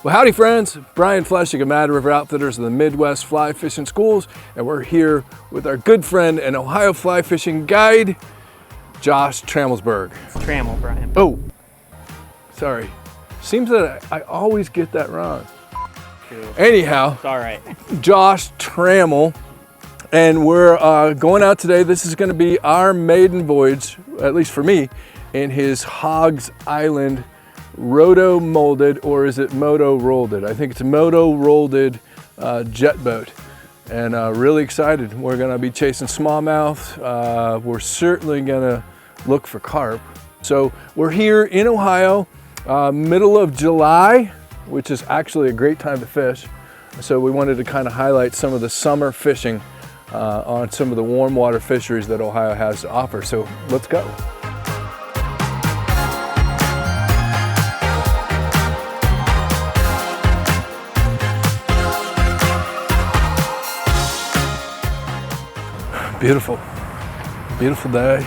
Well, howdy friends, Brian Flechsig of Mad River Outfitters of the Midwest Fly Fishing Schools, and we're here with our good friend and Ohio fly fishing guide, Josh Trammell. It's Trammell, Brian. Oh, sorry. Seems that I always get that wrong. Anyhow, it's all right. Josh Trammell, and we're going out today. This is going to be our maiden voyage, at least for me, in his Hogs Island roto molded, or is it moto rolled? I think it's a moto rolled jet boat, and really excited. We're going to be chasing smallmouth. We're certainly going to look for carp. So we're here in Ohio, middle of July, which is actually a great time to fish. So we wanted to kind of highlight some of the summer fishing on some of the warm water fisheries that Ohio has to offer. So let's go. Beautiful, beautiful day.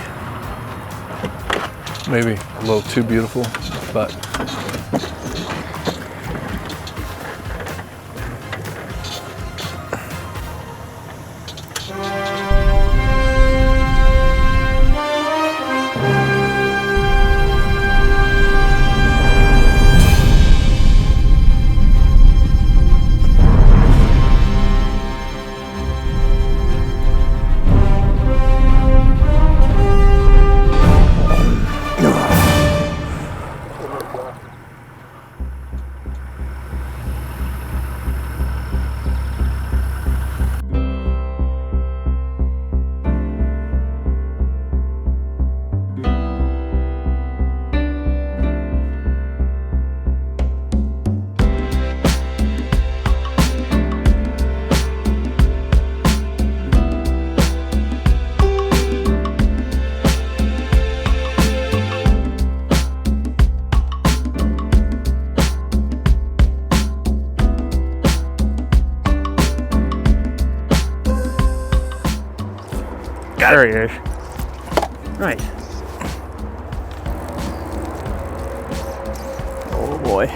Maybe a little too beautiful, but There he is. Nice. Oh boy.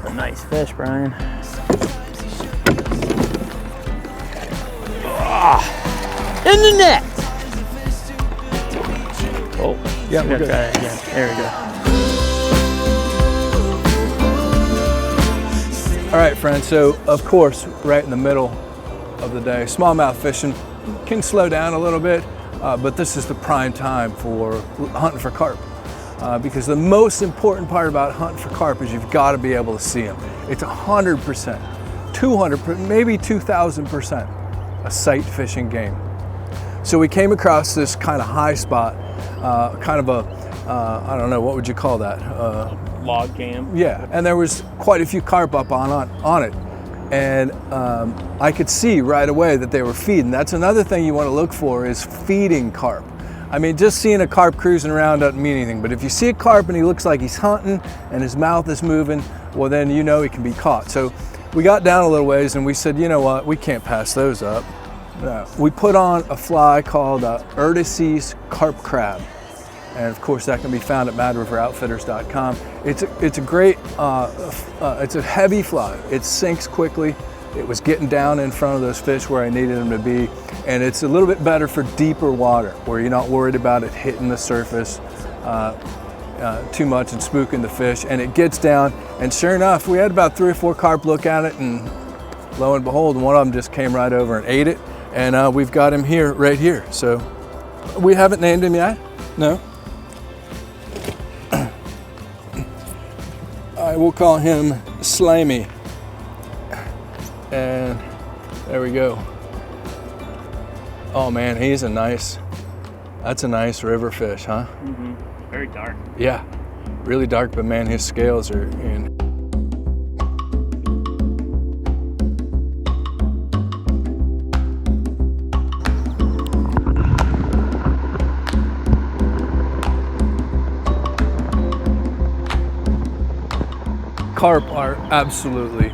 A nice fish, Brian. In the net! Oh, yeah, we're try good. that again. There we go. All right, friends, so of course, right in the middle of the day, smallmouth fishing can slow down a little bit, but this is the prime time for hunting for carp. Because the most important part about hunting for carp is you've got to be able to see them. It's 100%, 200%, maybe 2,000% a sight fishing game. So we came across this kind of high spot, kind of a, I don't know, what would you call that? Log jam. Yeah, and there was quite a few carp up on it. And I could see right away that they were feeding. That's another thing you want to look for, is feeding carp. I mean, just seeing a carp cruising around doesn't mean anything, but if you see a carp and he looks like he's hunting and his mouth is moving, well then you know he can be caught. So we got down a little ways and we said, you know what, we can't pass those up. We put on a fly called Urtices carp crab, and of course that can be found at madriveroutfitters.com. It's a great, it's a heavy fly. It sinks quickly. It was getting down in front of those fish where I needed them to be, and it's a little bit better for deeper water where you're not worried about it hitting the surface too much and spooking the fish. And it gets down, and sure enough, we had about 3 or 4 carp look at it, and lo and behold, one of them just came right over and ate it. And we've got him here, right here. So we haven't named him yet. No. I will call him Slimy. And there we go. Oh man, he's a nice, that's a nice river fish, huh? Mm-hmm. Very dark. Yeah, really dark, but man, his scales are in. carp are absolutely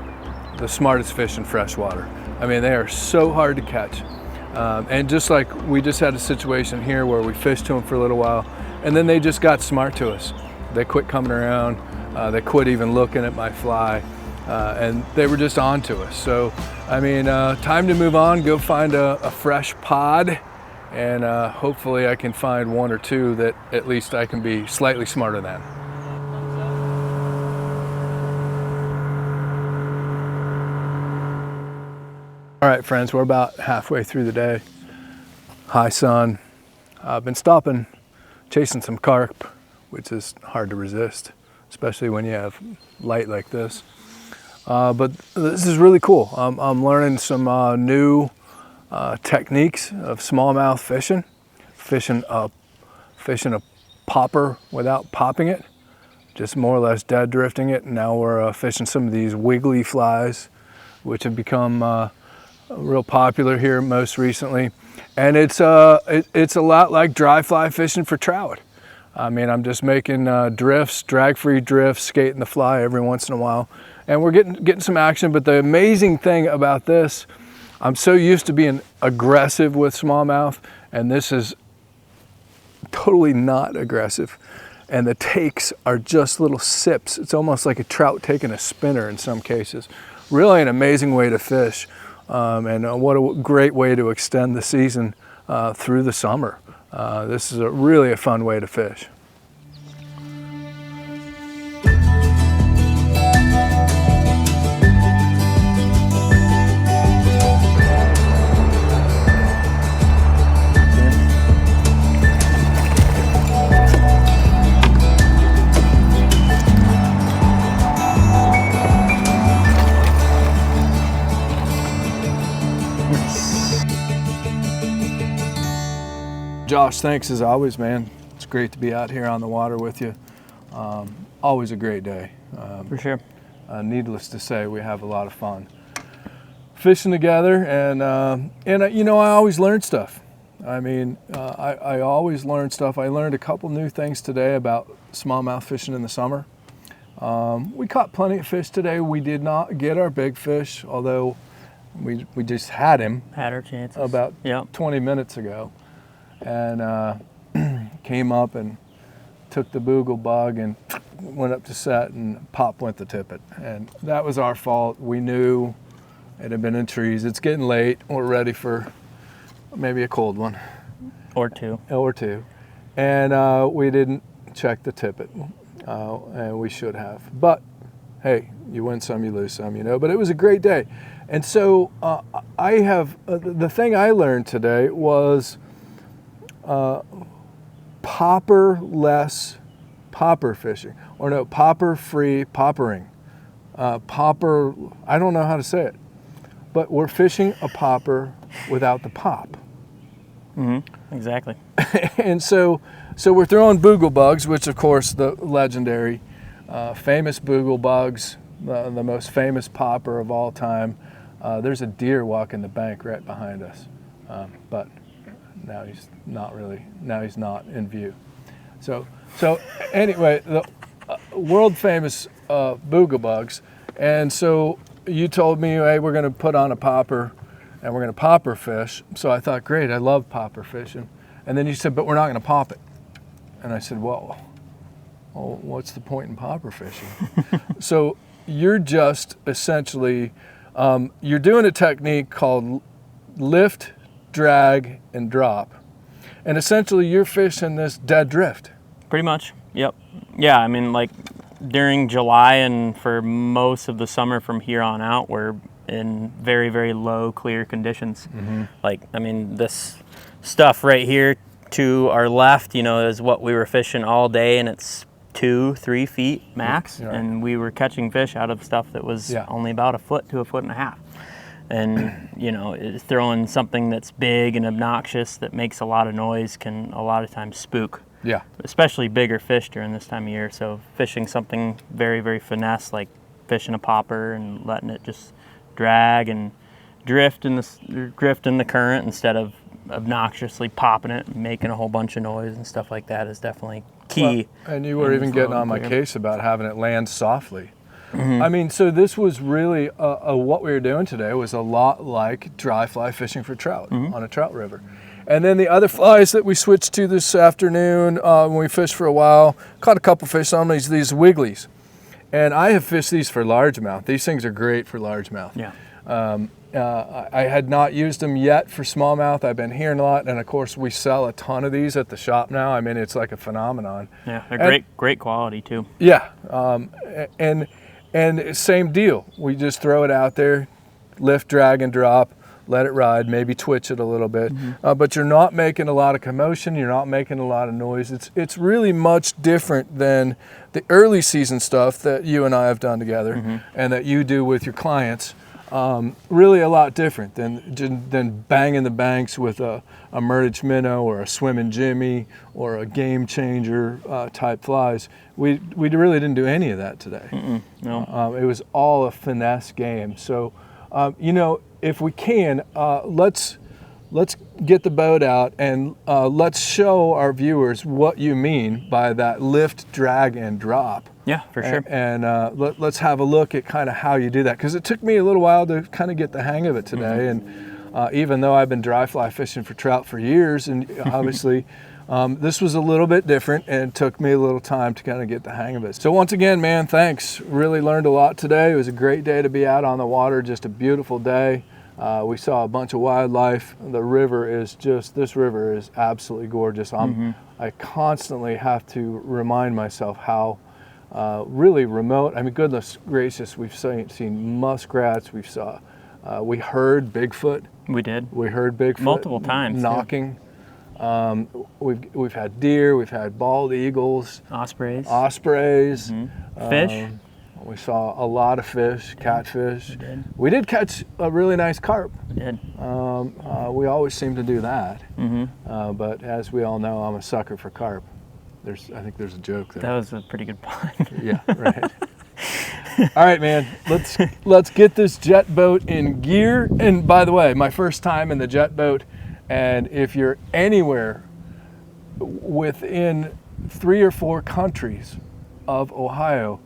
the smartest fish in freshwater. I mean, they are so hard to catch. And just like we just had a situation here where we fished to them for a little while, and then they just got smart to us. They quit coming around. They quit even looking at my fly, and they were just on to us. So, I mean, time to move on, go find a fresh pod, and hopefully I can find one or two that at least I can be slightly smarter than. All right, friends, we're about halfway through the day. High sun. I've been stopping, chasing some carp, which is hard to resist, especially when you have light like this. But this is really cool. I'm learning some new techniques of smallmouth fishing a popper without popping it, just more or less dead drifting it. And now we're fishing some of these wiggly flies, which have become real popular here most recently. And it's a lot like dry fly fishing for trout. I mean, I'm just making drifts, drag-free drifts, skating the fly every once in a while, and we're getting some action. But the amazing thing about this, I'm so used to being aggressive with smallmouth, and this is totally not aggressive. And the takes are just little sips. It's almost like a trout taking a spinner in some cases. Really an amazing way to fish. And what a great way to extend the season through the summer. This is really a fun way to fish. Josh, thanks as always, man. It's great to be out here on the water with you. Always a great day. For sure. Needless to say, we have a lot of fun fishing together, and you know, I always learn stuff. I mean, I always learn stuff. I learned a couple new things today about smallmouth fishing in the summer. We caught plenty of fish today. We did not get our big fish, although we just had him. Had our chances. About 20 minutes ago. And came up and took the Fogle bug and went up to set, and pop went the tippet. And that was our fault. We knew it had been in trees. It's getting late. We're ready for maybe a cold one. Or two. And we didn't check the tippet, and we should have. But hey, you win some, you lose some, you know. But it was a great day. And so I have, the thing I learned today was popper-less popper fishing, or no, popper-free poppering. Popper, I don't know how to say it, but we're fishing a popper without the pop. Mm-hmm. Exactly. And so we're throwing Fogle bugs, which of course the legendary, famous Fogle bugs, the most famous popper of all time. There's a deer walking the bank right behind us, but now he's not in view. So anyway, the world famous Fogle bugs. And so you told me, hey, we're going to put on a popper and we're going to popper fish. So I thought, great, I love popper fishing. And then you said, but we're not going to pop it. And I said, well, what's the point in popper fishing? So you're just essentially, you're doing a technique called lift, drag, and drop. And essentially you're fishing this dead drift. Pretty much, yep. Yeah, I mean, like during July and for most of the summer from here on out, we're in very, very low clear conditions. Mm-hmm. Like, I mean, this stuff right here to our left, you know, is what we were fishing all day, and it's 2-3 feet max. Right. And we were catching fish out of stuff that was only about a foot to a foot and a half. And, you know, throwing something that's big and obnoxious that makes a lot of noise can a lot of times spook. Yeah. Especially bigger fish during this time of year. So fishing something very, very finesse, like fishing a popper and letting it just drag and drift in the current instead of obnoxiously popping it and making a whole bunch of noise and stuff like that is definitely key. Well, and you were even getting on my case about having it land softly. I mean, so this was really what we were doing today was a lot like dry fly fishing for trout on a trout river. And then the other flies that we switched to this afternoon when we fished for a while, caught a couple fish on these wigglies. And I have fished these for largemouth. These things are great for largemouth. Yeah. I had not used them yet for smallmouth. I've been hearing a lot, and of course we sell a ton of these at the shop now. I mean, it's like a phenomenon. Yeah, they're great quality too. Yeah, and same deal. We just throw it out there, lift, drag, and drop, let it ride, maybe twitch it a little bit, but you're not making a lot of commotion. You're not making a lot of noise. It's really much different than the early season stuff that you and I have done together, and that you do with your clients. Really a lot different than banging the banks with a Murridge minnow or a swimming Jimmy or a game changer type flies. We really didn't do any of that today. No. It was all a finesse game. So, you know, if we can, let's get the boat out and let's show our viewers what you mean by that lift, drag, and drop. Yeah, for sure. And let's have a look at kind of how you do that, because it took me a little while to kind of get the hang of it today. And even though I've been dry fly fishing for trout for years, and obviously this was a little bit different and took me a little time to kind of get the hang of it. So once again, man, thanks. Really learned a lot today. It was a great day to be out on the water, just a beautiful day. We saw a bunch of wildlife. The river is this river is absolutely gorgeous. I constantly have to remind myself how really remote. I mean, goodness gracious, we've seen muskrats. We heard Bigfoot. We did. We heard Bigfoot multiple times knocking. Yeah. We've had deer. We've had bald eagles. Ospreys. Fish. We saw a lot of fish, catfish. We did catch a really nice carp. We did. We always seem to do that. But as we all know, I'm a sucker for carp. I think there's a joke there. That was a pretty good pun. Yeah, right. All right, man. Let's get this jet boat in gear. And by the way, my first time in the jet boat. And if you're anywhere within 3 or 4 countries of Ohio,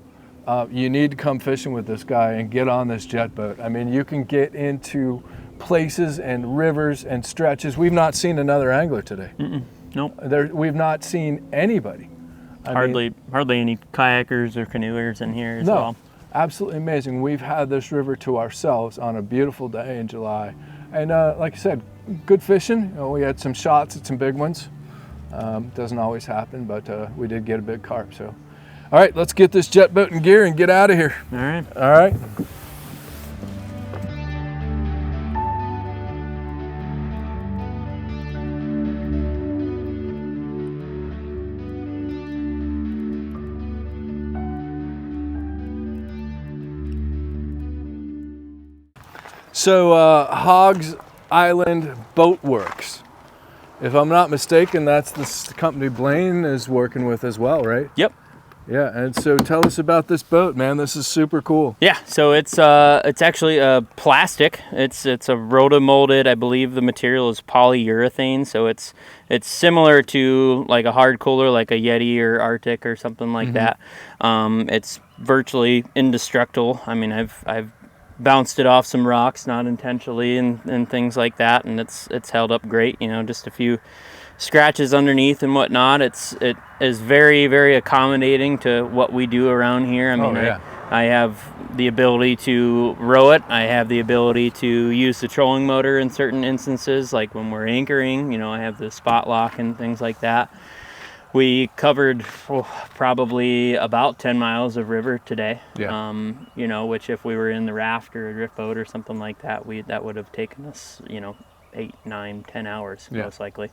you need to come fishing with this guy and get on this jet boat. I mean, you can get into places and rivers and stretches. We've not seen another angler today. Nope. We've not seen anybody. Hardly any kayakers or canoers in here as well. Absolutely amazing. We've had this river to ourselves on a beautiful day in July. And like I said, good fishing. You know, we had some shots at some big ones. Doesn't always happen, but we did get a big carp. So, all right, let's get this jet boat in gear and get out of here. All right. All right. So Hogs Island Boat Works. If I'm not mistaken, that's the company Blaine is working with as well, right? Yep. Yeah, and so tell us about this boat, man. This is super cool. Yeah, so it's actually a plastic. It's a rotomolded. I believe the material is polyurethane, so it's similar to like a hard cooler, like a Yeti or Arctic or something like that. It's virtually indestructible. I mean, I've bounced it off some rocks, not intentionally, and things like that, and it's held up great. You know, just a few scratches underneath and whatnot. It is very, very accommodating to what we do around here. I mean, I have the ability to row it. I have the ability to use the trolling motor in certain instances, like when we're anchoring. You know, I have the spot lock and things like that. We covered probably about 10 miles of river today. Yeah. You know, which if we were in the raft or a drift boat or something like that, that would have taken us, 8, 9, 10 hours most likely.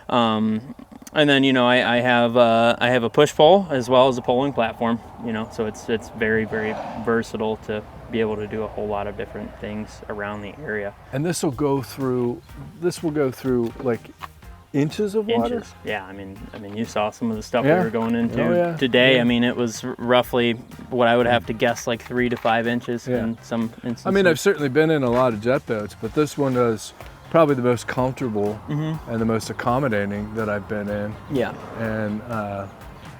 And then, I have a push pole as well as a poling platform. So it's very, very versatile to be able to do a whole lot of different things around the area. And this will go through like inches of water? Inches. Yeah, I mean, you saw some of the stuff we were going into today. Yeah. I mean, it was roughly what I would have to guess, like 3 to 5 inches in some instances. I mean, I've certainly been in a lot of jet boats, but this one is probably the most comfortable and the most accommodating that I've been in. Yeah. And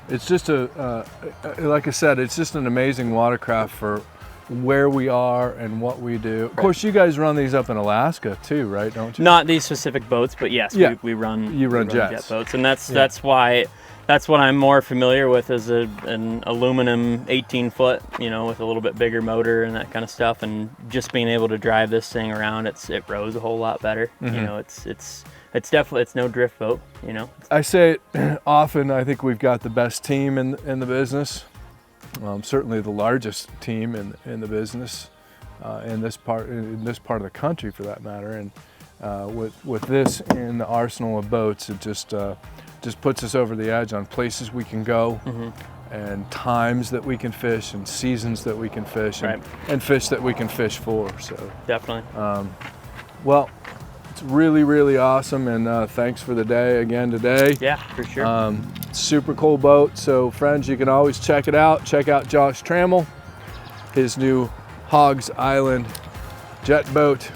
It's just like I said, it's just an amazing watercraft for where we are and what we do. Of course, you guys run these up in Alaska too, right? Don't you? Not these specific boats, but yes, Yeah. we run. You run jet jets. boats, and that's why. That's what I'm more familiar with is an aluminum 18-foot, you know, with a little bit bigger motor and that kind of stuff. And just being able to drive this thing around, it rows a whole lot better. You know, it's definitely, it's no drift boat, you know. I say it often, I think we've got the best team in the business. Certainly the largest team in the business in this part of the country, for that matter. And with this in the arsenal of boats, it just puts us over the edge on places we can go, and times that we can fish, and seasons that we can fish, and fish that we can fish for. So Definitely. Well, it's really, really awesome, and thanks for the day again today. Yeah, for sure. Super cool boat. So friends, you can always check it out. Check out Josh Trammell, his new Hogs Island jet boat.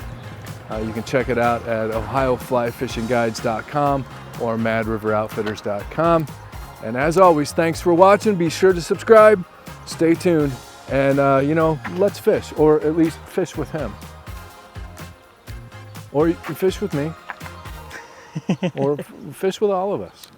You can check it out at ohioflyfishingguides.com or madriveroutfitters.com. And as always, thanks for watching. Be sure to subscribe, stay tuned, and you know, let's fish, or at least fish with him. Or you can fish with me, or fish with all of us.